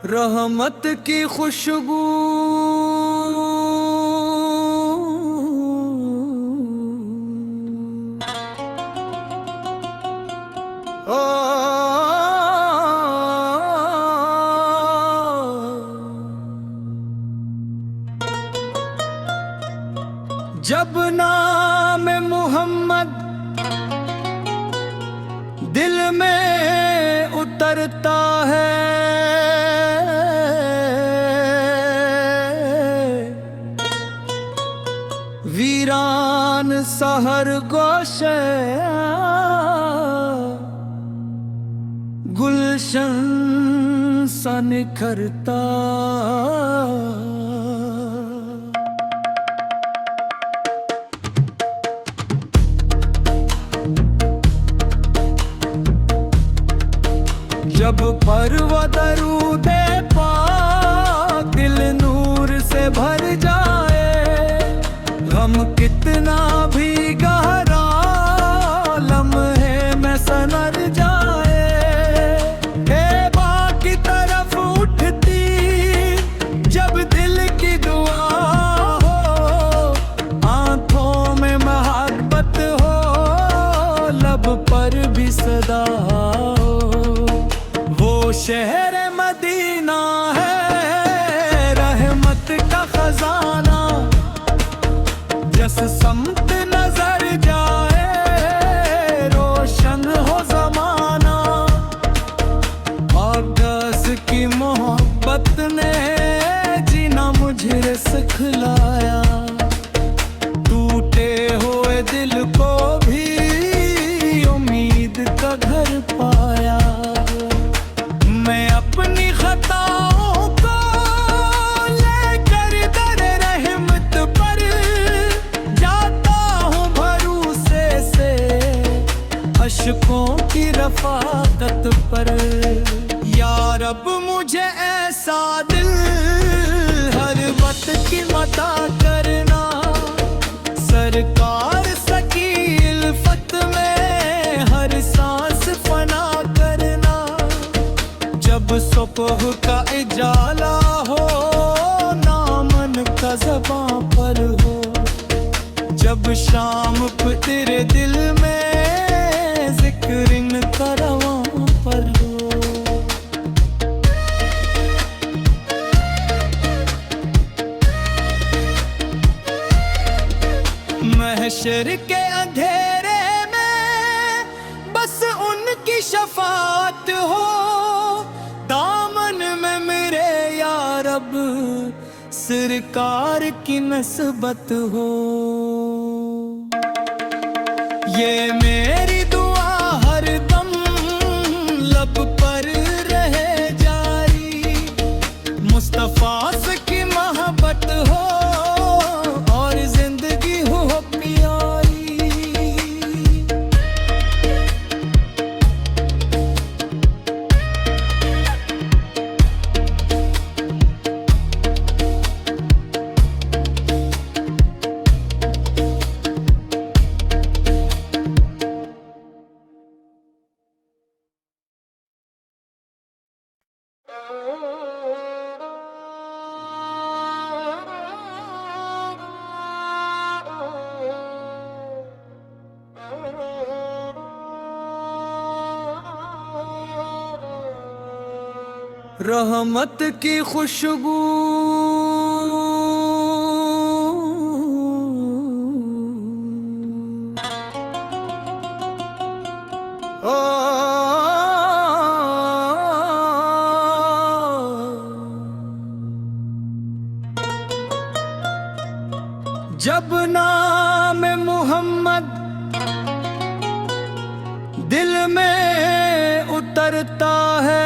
रहमत की खुशबू ओ जब नाम मोहम्मद दिल में उतरता है, वीरान सहर गोशे गुलशन सा निखरता। जब परवा दरूदे पाक दिल नूर से भर जाए, गम कितना भी गहरा लम्हे में सनर जाए। ऐबा की तरफ उठती जब दिल की दुआ हो, आंखों में मोहब्बत हो, लब पर भी सदा हो। वो शहर मदीना है रहमत का खजाना, जस समत नजर जाए रोशन हो जमाना। आकाश की मोहब्बत ने जीना मुझे सिखलाया, टूटे हुए दिल को भी उम्मीद का घर पाया। मैं अपनी खताओं को लेकर दर रहमत पर जाता हूँ भरोसे से, अशकों की रफाकत पर। या रब मुझे ऐसा दिल हर वक्त की मता करना, सरकार सकी इल्फत में हर सांस फना करना। जब सुबह का इजाला हो, नामन का ज़बां पर हो, जब शाम को तेरे दिल में जिक्र का रवां पर हो। महशर के अंधेरे में बस उनकी शफाअत हो, दामन में मेरे या रब सरकार की नस्बत हो। ये मेरी दुआ हर दम लब पर रहे जारी, मुस्तफा से की मोहब्बत हो और जिंदगी हो प्यारी। रहमत की खुशबू ओ जब नाम मोहम्मद दिल में उतरता है,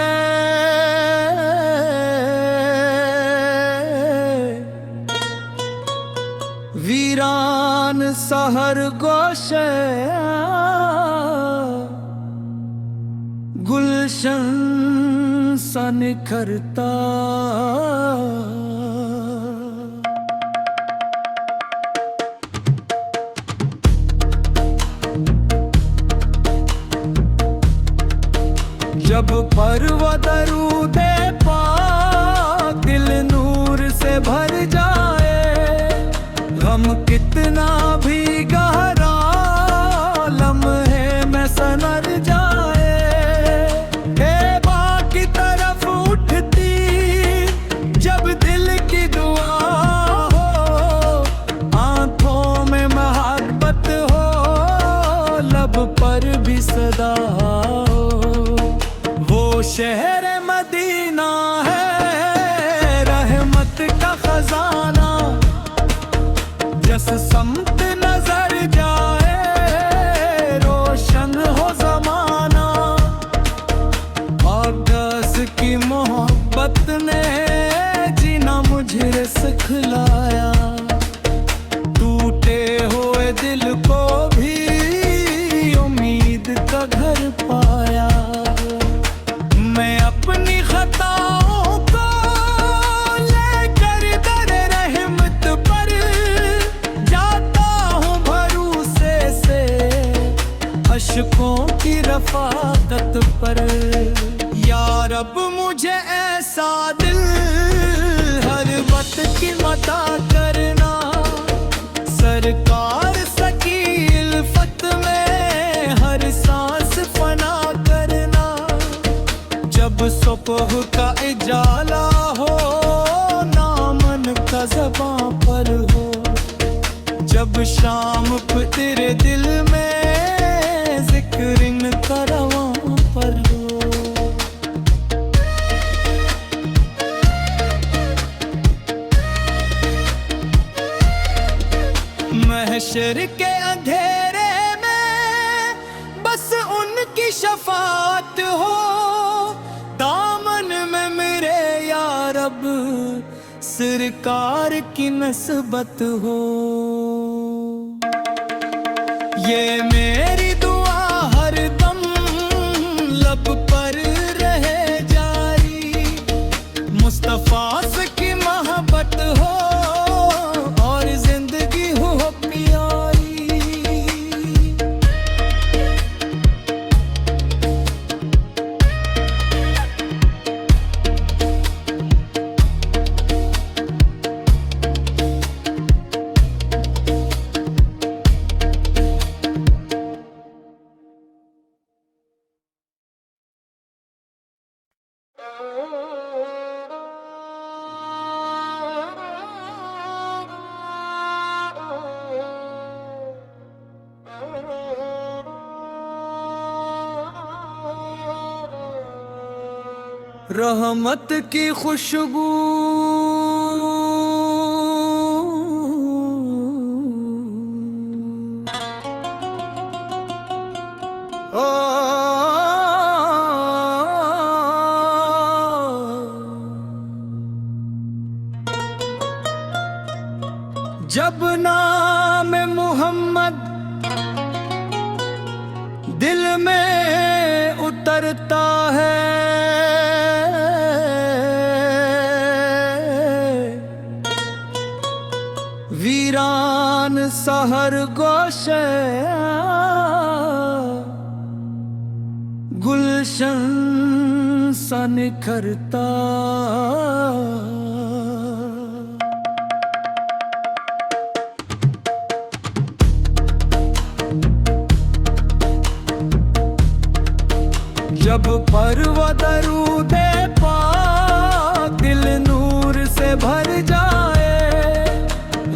वीरान सहर गोशे गुलशन सा निखरता। जब पर्वत दरूदे पाक दिल नूर से भर जाए, गम कितना भी गहरा लम्हे में सनर जाए। हे बाकी तरफ उठती जब दिल की दुआ हो, आंखों में मोहब्बत हो, लब पर भी सदा हो। शहर मदीना है रहमत का खजाना, जस समत नजर जाए रोशन हो जमाना। आकाश की मोहब्बत ने जीना मुझे सिखलाया, टूटे हुए दिल को भी उम्मीद का घर पाया। मैं अपनी खताओं को लेकर दर रहमत पर जाता हूँ भरोसे से, अशकों की रफ़ाकत पर। या रब मुझे ऐसा दिल हर वक्त की मता करना, सरकार सकी इल्फत में हर सांस फना करना। जब सुबह का इजाला हो, नामन का ज़बां पर हो, जब शाम को तेरे दिल में जिक्र इनका रवां पर हो। महशर के अंधेरे में बस उनकी शफाअत हो, दामन में मेरे या रब सरकार की नस्बत हो। ये मेरी दुआ हर दम लब पर रहे जारी, मुस्तफा की मोहब्बत हो और जिंदगी हो प्यारी। रहमत की खुशबू जब नाम मोहम्मद दिल में उतरता है, वीरान सहर गोशे गुलशन सा निखरता। जब पर्वत दरूदे पाक दिल नूर से भर जाए,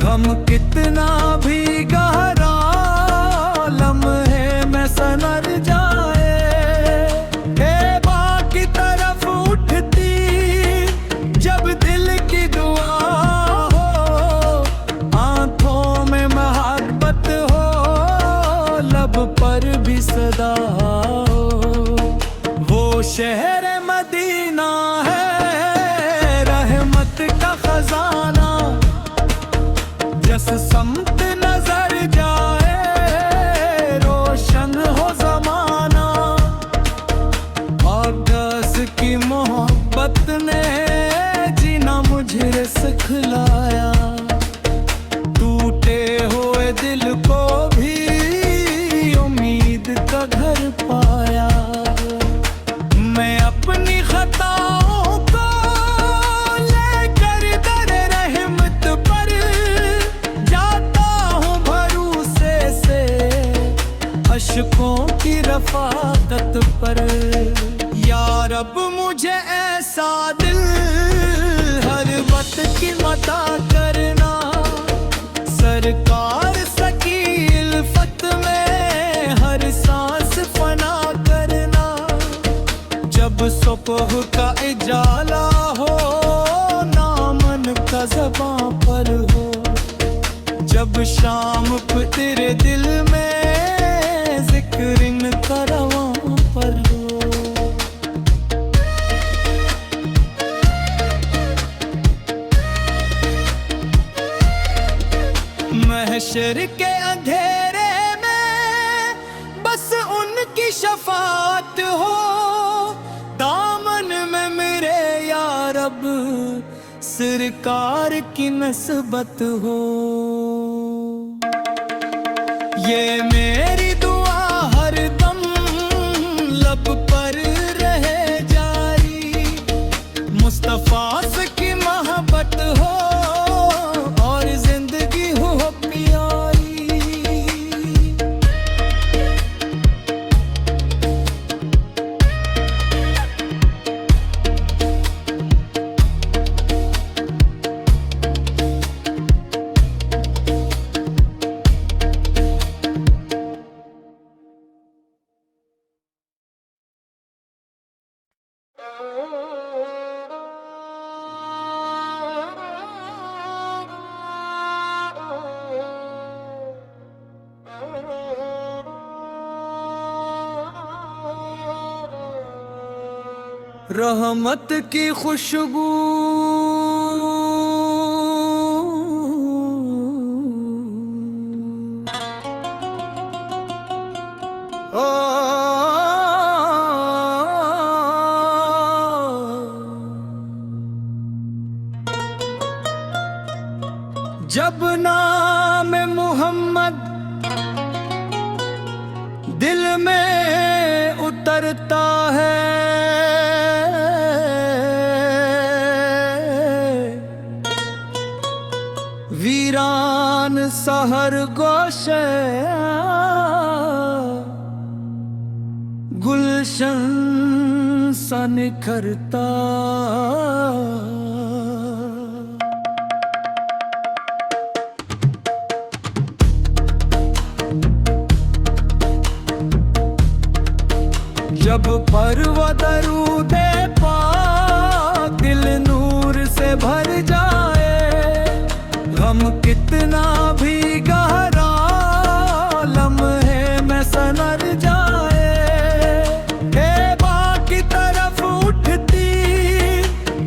गम कितना भी गहरा लम्हे में सनर जाए। हे बाकी तरफ उठती जब दिल की दुआ हो, आंखों में मोहब्बत हो, लब पर भी सदा हो। वो शहर मदीना सिखलाया। टूटे हुए दिल को भी उम्मीद का घर पाया। मैं अपनी खताओं को लेकर दर रहमत पर जाता हूँ भरोसे से, अशकों की रफ़ाकत पर। या रब मुझे ऐसा दिल हर वक्त की मता करना, सरकार सकी इल्फत में हर सांस फना करना। जब सुबह का इजाला हो नामन का ज़बां पर हो, जब शाम को तेरे दिल में जिक्र इनका रवां पर हो। महशर के अंधेरे में बस उनकी शफाअत हो, दामन में मेरे या रब सरकार की नस्बत हो। ये मेरी दुआ हर दम लब पर रहे जारी, मुस्तफा से की मोहब्बत हो और जिंदगी हो प्यारी। रहमत की खुशबू जब नाम मोहम्मद दिल में उतरता है, वीरान सहर गोशे गुलशन सा निखरता। जब परवा दरूदे पाक दिल नूर से भर जाए, गम कितना भी गहरा लम्हे में सनर जाए। ऐबा की तरफ उठती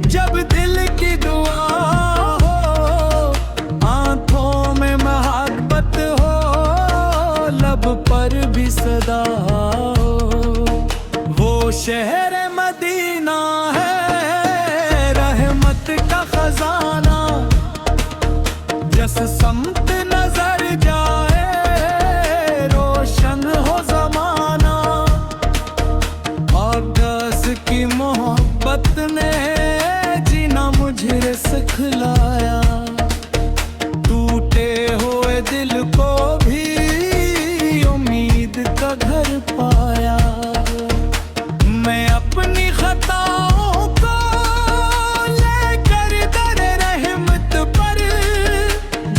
जब दिल की दुआ हो, आंखों में मोहब्बत हो लब पर भी सदा हो। वो शहर मदीना है रहमत का खजाना, जस समत नजर जाए रोशन हो जमाना। आकाश की मोहब्बत ने जीना मुझे सिखलाया। टूटे हुए दिल को भी उम्मीद का घर पाया। मैं अपनी खताओं को लेकर दर रहमत पर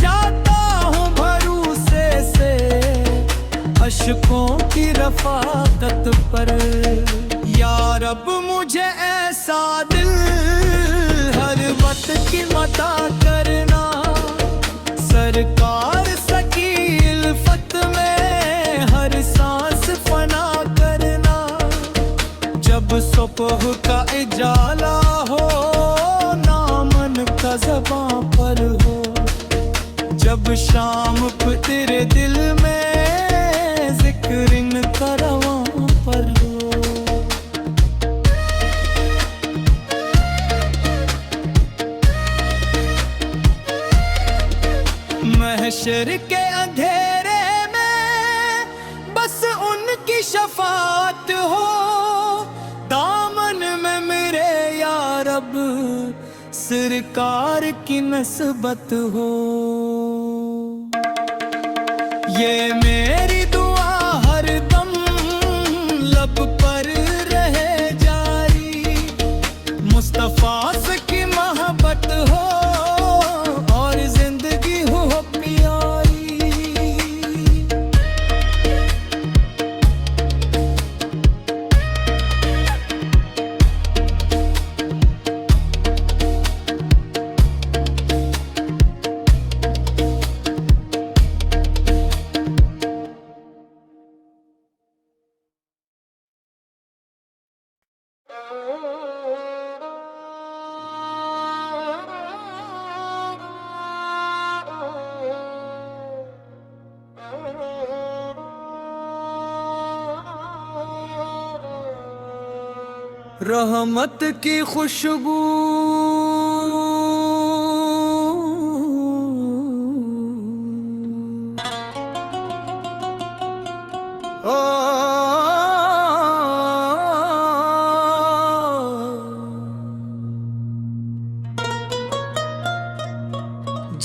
जाता हूँ भरोसे से, अशकों की रफ़ाकत पर। या रब मुझे ऐसा दिल हर वक्त की मता करना, सरकार सकी इल्फत में हर सांस फना करना। जब सुबह का इजाला हो नामन का ज़बां पर हो, जब शाम को तेरे दिल में जिक्र इनका रवां पर हो। महशर के अंधेरे में बस उनकी शफात हो, दामन में मेरे या रब सरकार की नस्बत हो। ये मेरी दुआ हर दम लब पर रहे जारी, मुस्तफा से की मोहब्बत हो और जिंदगी हो प्यारी। रहमत की खुशबू ओ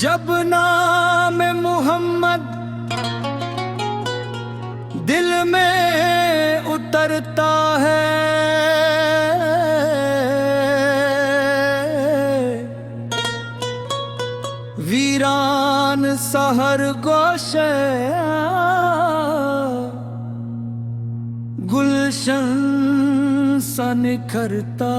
जब नाम मोहम्मद दिल में उतरता है, वीरान सहर गोशे गुलशन सा निखरता